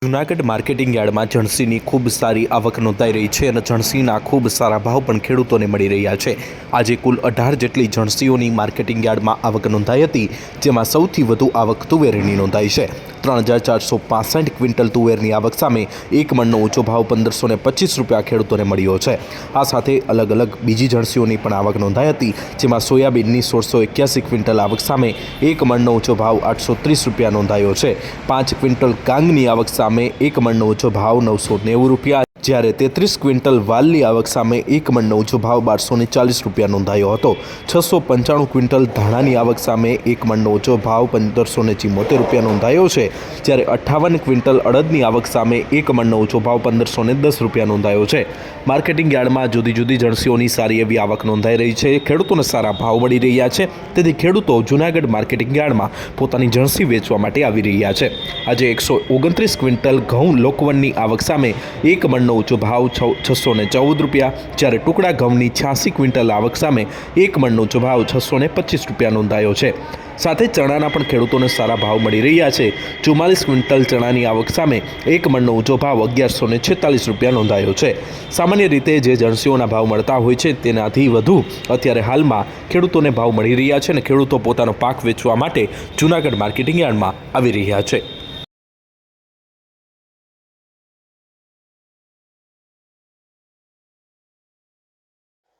Junagadh marketing યાર્ડમાં જણસીની ખૂબ સારી આવક નોંધાઈ રહી છે અને જણસીના ખૂબ સારા ભાવ પણ ખેડૂતોને મળી રહ્યા છે। આજે કુલ 18 જેટલી જણસીઓની માર્કેટિંગ યાર્ડમાં આવક નોંધાઈ હતી, જેમાં સૌથી વધુ આવક તુવેરની નોંધાઈ છે। 3465 ક્વિન્ટલ તુવેરની આવક સામે એક મણનો ઊંચો ભાવ 1525 રૂપિયા ખેડૂતોને મળ્યો છે। આ સાથે અલગ અલગ બીજી જણસીઓની પણ આવક નોંધાઈ હતી, જેમાં સોયાબીનની 1681 ક્વિન્ટલ આવક સામે એક મણનો ઊંચો ભાવ 830 રૂપિયા નોંધાયો છે। 5 ક્વિન્ટલ કાંગની આવક સામે એક મણનો ઊંચો ભાવ 990 રૂપિયા, જ્યારે 33 ક્વિન્ટલ વાલની આવક સામે એક મણનો ઊંચો ભાવ 1240 રૂપિયા નોંધાયો હતો। 695 ક્વિન્ટલ ધાણાની આવક સામે એક મણનો ઊંચો ભાવ 1574 રૂપિયા નોંધાયો છે, જ્યારે 58 ક્વિન્ટલ અડદની આવક સામે એક મણનો ઊંચો ભાવ 1510 રૂપિયા નોંધાયો છે। માર્કેટિંગ યાર્ડમાં જુદી જુદી જણસીઓની સારી એવી આવક નોંધાઈ રહી છે। ખેડૂતોને સારા ભાવ મળી રહ્યા છે, તેથી ખેડૂતો જૂનાગઢ માર્કેટિંગ યાર્ડમાં પોતાની જણસી વેચવા માટે આવી રહ્યા છે। આજે 129 ક્વિન્ટલ ઘઉં લોકવનની આવક સામે એક મણનો ઊંચો ભાવ 614 રૂપિયા, જ્યારે ટુકડા ઘઉંની 86 ક્વિન્ટલ આવક સામે એક મણનો ઊંચો ભાવ 625 રૂપિયા નોંધાયો છે। સાથે ચણાના પણ ખેડૂતોને સારા ભાવ મળી રહ્યા છે। 44 ક્વિન્ટલ ચણાની આવક સામે એક મણનો ઊંચો ભાવ 1146 રૂપિયા નોંધાયો છે। સામાન્ય રીતે જે જણસીઓના ભાવ મળતા હોય છે, તેનાથી વધુ અત્યારે હાલમાં ખેડૂતોને ભાવ મળી રહ્યા છે અને ખેડૂતો પોતાનો પાક વેચવા માટે જૂનાગઢ માર્કેટિંગ યાર્ડમાં આવી રહ્યા છે।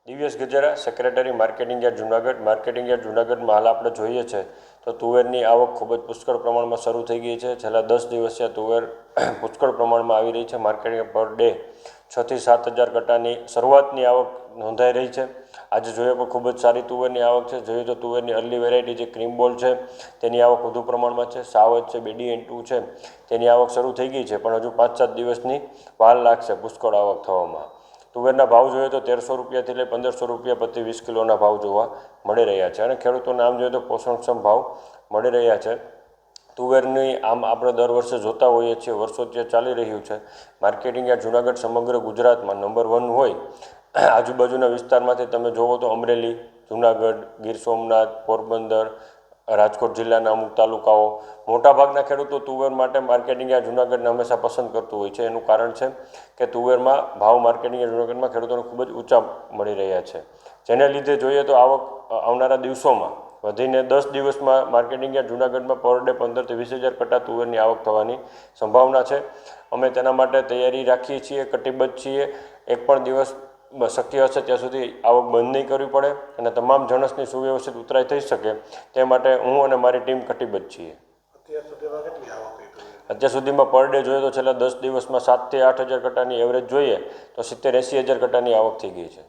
Divyesh Gajera, secretary marketing yard Junagadh. Marketing yard જૂનાગઢમાં હાલ આપણે જોઈએ છે તો તુવેરની આવક ખૂબ જ પુષ્કળ પ્રમાણમાં શરૂ થઈ ગઈ છે। છેલ્લા 10 દિવસથી તુવેર પુષ્કળ પ્રમાણમાં આવી રહી છે। માર્કેટિંગ પર ડે 6 થી 7 હજાર કટ્ટાની શરૂઆતની આવક નોંધાઈ રહી છે। આજે જોઈએ તો ખૂબ જ સારી તુવેરની આવક છે। જોઈએ તો તુવેરની અર્લી વેરાયટી જે ક્રીમ બોલ છે, તેની આવક વધુ પ્રમાણમાં છે। સાવજ છે, BDN2 છે, તેની આવક શરૂ થઈ ગઈ છે, પણ હજુ 5-7 દિવસની વાર લાગશે પુષ્કળ આવક થવામાં। તુવેરના ભાવ જોઈએ તો 1300 રૂપિયાથી લઈ 1500 રૂપિયા પ્રતિ 20 કિલોના ભાવ જોવા મળી રહ્યા છે અને ખેડૂતોને આમ જોઈએ તો પોષણક્ષમ ભાવ મળી રહ્યા છે। તુવેરની આમ આપણે દર વર્ષે જોતા હોઈએ છીએ, વર્ષોથી ચાલી રહ્યું છે। માર્કેટિંગ યાર્ડ જૂનાગઢ સમગ્ર ગુજરાતમાં નંબર 1 હોય। આજુબાજુના વિસ્તારમાંથી તમે જોવો તો અમરેલી, જૂનાગઢ, ગીર સોમનાથ, પોરબંદર, રાજકોટ જિલ્લાના અમુક તાલુકાઓ, મોટાભાગના ખેડૂતો તુવેર માટે માર્કેટિંગ યાર્ડ જૂનાગઢને હંમેશા પસંદ કરતું હોય છે। એનું કારણ છે કે તુવેરમાં ભાવ માર્કેટિંગ યાર્ડ જૂનાગઢમાં ખેડૂતોને ખૂબ જ ઊંચા મળી રહ્યા છે, જેને લીધે જોઈએ તો આવક આવનારા દિવસોમાં વધીને 10 દિવસમાં માર્કેટિંગ યાર્ડ જૂનાગઢમાં પર ડે 15 થી 20 હજાર કટ્ટા તુવેરની આવક થવાની સંભાવના છે। અમે તેના માટે તૈયારી રાખીએ છીએ, કટિબદ્ધ છીએ। એક પણ દિવસ શક્ય હશે ત્યાં સુધી આવક બંધ નહીં કરવી પડે અને તમામ જણસની સુવ્યવસ્થિત ઉતરાઈ થઈ શકે તે માટે હું અને મારી ટીમ કટિબદ્ધ છીએ। અત્યાર સુધીમાં પર ડે જોઈએ તો છેલ્લા 10 દિવસમાં 7 થી 8 હજાર કટ્ટાની એવરેજ જોઈએ તો 70-80 હજાર કટ્ટાની આવક થઈ ગઈ છે।